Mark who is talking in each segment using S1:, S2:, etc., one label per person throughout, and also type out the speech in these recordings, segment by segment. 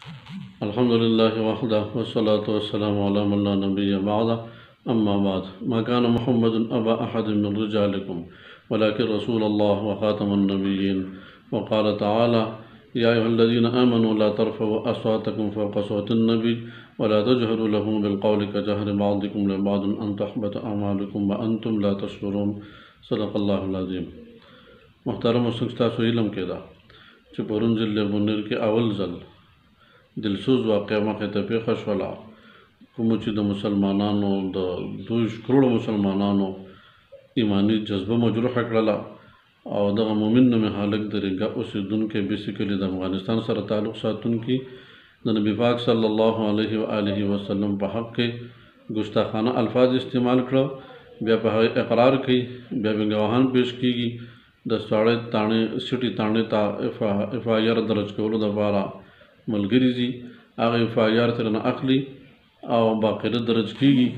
S1: الحمد لله وحده والصلاة والسلام على من لا نبي بعده أما بعد ما كان محمد أبا أحد من رجالكم ولكن رسول الله وخاتم النبيين وقال تعالى يا أيها الذين آمنوا لا ترفعوا أصواتكم فوق صوت النبي ولا تجهروا له بالقول كجهر بعضكم لبعض أن تحبط أعمالكم وأنتم لا تشعرون صدق الله العظيم. محترم استاذ علم کې دا چې پرون ضلع بونیر کې اول ځل دلسوز واقع مخې ته پیښه شوله، کوم چې د مسلمانانو د 2 کروڑو مسلمانانو ایمانی جذبه مجروحه کړله او دغه مومن نومې هلک د ریګا اوسېدونکی بیسیکلي د افغانستان سره تعلق ساتونکي د نبي پاک صلی الله علیه و آله وسلم په حق کې ګستاخانه الفاظ استعمال کړه، بیا په هغه اقرار کوي، بیا به ګواهان پیش کیږي د ساړه تاڼې سټي تاڼې ته اف آی آر درج کولو دپاره ملګري ځي، هغه اف آی آر ترې نه اخلي او باقاعده درج کیږي.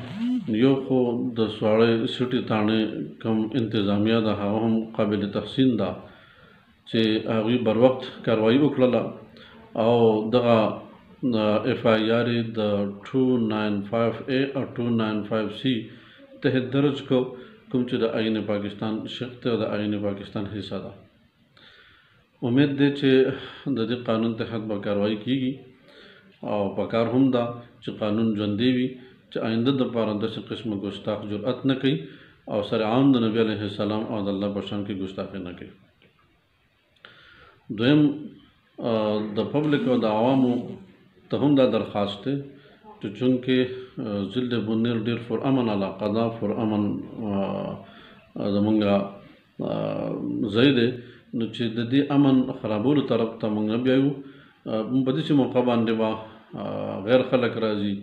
S1: یو خو د ساړه سټي تاڼې کوم انتظامیه ده هغه هم قابل تحسین ده چې هغوی بر وخت کاروایي وکړله او دغه اف آی آر یې د 295A او 295C تحت درج کو، کوم چې د آئین پاکستان شق ته د آئین پاکستان حصہ ده. امید دی چې د دې قانون تحت به کاروایي کیږي او پکار هم ده چې قانون ژوندی وي چې آینده دپاره داسې قسمه ګستاخ جرأت نه کوي او سر عام د نبي علیه السلام او د الله په شان کې ګستاخي نه کوي. دویم د پبلک او د عوامو ته هم دا درخواست دی چې چونکې ضلع بونیر ډېر پرامن علاقه ده، پرامن زمونږ ځای دی، نو چې د دې امن خرابولو طرف ته موږ نه بیایو. په داسې موقع باندې به غیر خلک راځي،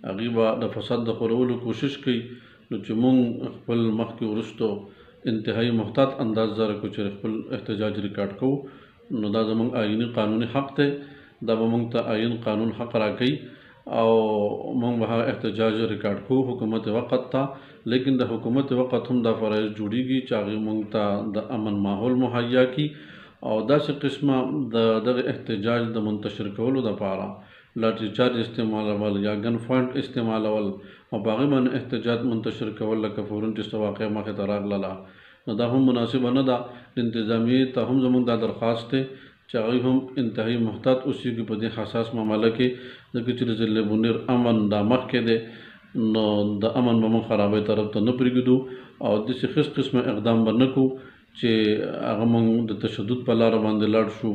S1: هغوی به د فساد د خورولو کوشش کوي، نو چې موږ خپل مخکې وروستو انتهایي محتاط انداز سره کو چې خپل احتجاج ریکارډ کوو، نو دا زموږ آئیني قانوني حق دی، دا به موږ ته آئین قانون حق راکوي او موږ به هغه احتجاج ریکارډ کوو حکومت وقت ته. لیکن د حکومت وقت هم دا فرایض جوړیږي چې هغې موږ ته د امن ماحول مهیا کړي او داسې قسمه د دغه احتجاج د منتشر کولو دپاره لاټري چارج استعمالول یا ګن پوینټ استعمالول او په هغې باندې احتجاج منتشر کول لکه پرون چې څه واقع مخې ته راغلله، نو دا هم مناسبه نه ده. انتظامیې ته هم زموږ دا درخواست دی چې هغوی هم انتهایي محتاط اوسېږي په دې حساس معامله کې، ځکه چې د ضلع بونیر امن دا مخکې دی، نو د امن به موږ خرابۍ طرف ته نه پرېږدو او داسې خیس قسمه اقدام به نه کوو چې هغه موږ د تشدد په لاره باندې لاړ شو.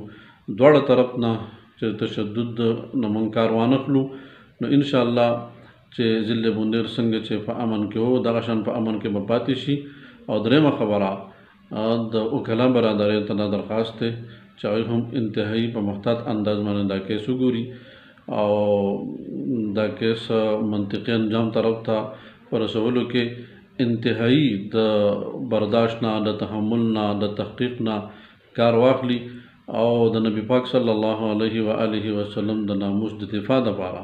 S1: دواړه طرف نه چې تشدد نه موږ کار وانخلو، نو انشاءالله چې ضلع بونیر څنګه چې په امن کې و دغه شان په امن کې به پاتې شي. او دریمه خبره د وکلا برادرۍ ته دا درخواست دی چې هغوی هم انتهایي په محتاط انداز باندې دا کیس وګوري او دا کیس منطقي انجام طرف ته ورسولو کې انتهایي د برداشت نه، د تحمل نه، د تحقیق نه کار واخلي او د نبي پاک صلی الله علیه و آله وسلم د ناموس د دفاع دپاره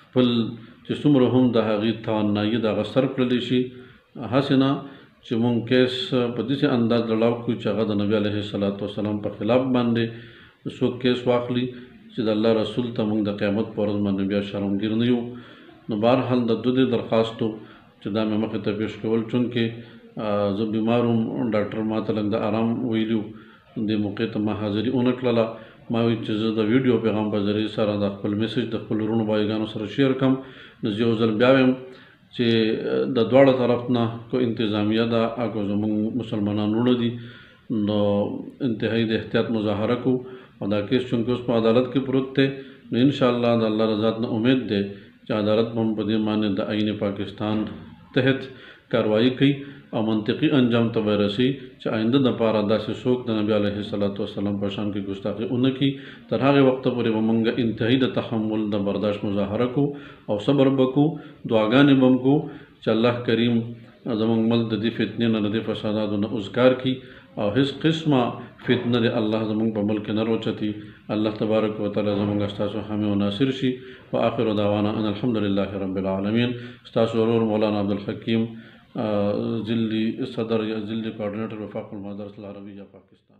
S1: خپل چې څومره هم د هغې توانایي د هغه صرف کړلی شي، هسې نه چې مونږ کیس په داسې انداز لړاو کړو چې هغه د نبي علیه السلام په خلاف باندې څوک کیس واخلي چې د الله رسول ته مونږ د قیامت په ورځ باندې بیا شرمګیر نه یو. نو بهرحال د دې درخواستو چې دا مې مخې ته پیش کول، چونکې زه بیمار وم، ډاکټر ما ته لږ د آرام ویلي و، دې موقع ته ما حاضري ونه کړله. ما ویل چې زه د ویډیو پیغام په ذریعې سره د خپل میسج د خپل وروڼو بایګانو سره شیر کړم. نو زه یو ځل بیا وایم چې د دواړه طرف نه کو انتظامیه ده او که زموږ مسلمانان وروڼه دي، نو انتهایي د احتیاط مظاهره کو او دا کیس چونکې اوس په عدالت کې پروت دی، نو انشاءالله د الله رضا نه امید دی چې عدالت به هم په دې باندې د آئین پاکستان تحت کاروایي کوي او منطقي انجام ته به رسي چې آینده دپاره داسې څوک د نبي علیه السلام په شان کې ګستاخي ونه کړي. تر هغې وخته پورې به موږ انتهایي د تحمل د برداشت مظاهره کو او صبر به کو، دعاګانې به هم کو چې الله کریم زموږ ملک د دې فتنې نه، د دې فساداتو نه اوزګار کړي او هیڅ قسمه فتنه د الله زموږ په ملک کې نه راوچتي. الله تبارک وتعالی زموږ ستاسو حامی و ناصر شي. وآخر دعوانا ان الحمد لله رب العالمین. ستاسو ورور مولانا عبدالحکیم، ضلعي صدر یا ضلعي کوآرډینیټر وفاق المدارس العربیه پاکستان.